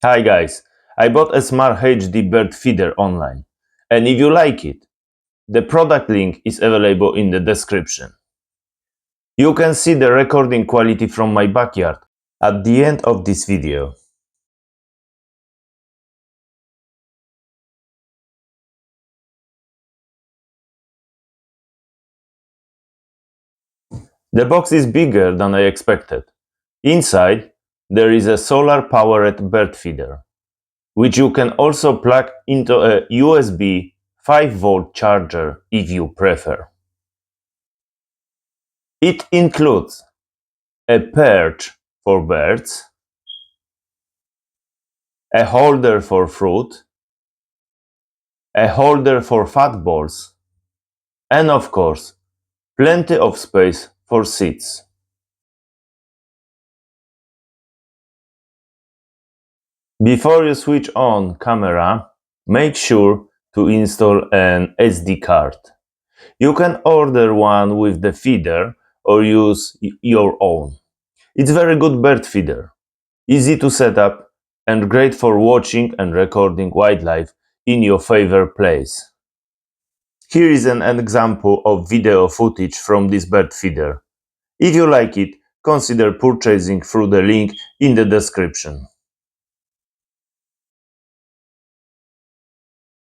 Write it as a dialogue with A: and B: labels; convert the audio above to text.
A: Hi guys, I bought a smart FHD bird feeder online, and if you like it, the product link is available in the description. You can see the recording quality from my backyard at the end of this video. The box is bigger than I expected. Inside, there is a solar-powered bird feeder, which you can also plug into a USB 5-volt charger if you prefer. It includes a perch for birds, a holder for fruit, a holder for fat balls, and of course, plenty of space for seats. Before you switch on camera, make sure to install an SD card. You can order one with the feeder or use your own. It's very good bird feeder, easy to set up and great for watching and recording wildlife in your favorite place. Here is an example of video footage from this bird feeder. If you like it, consider purchasing through the link in the description.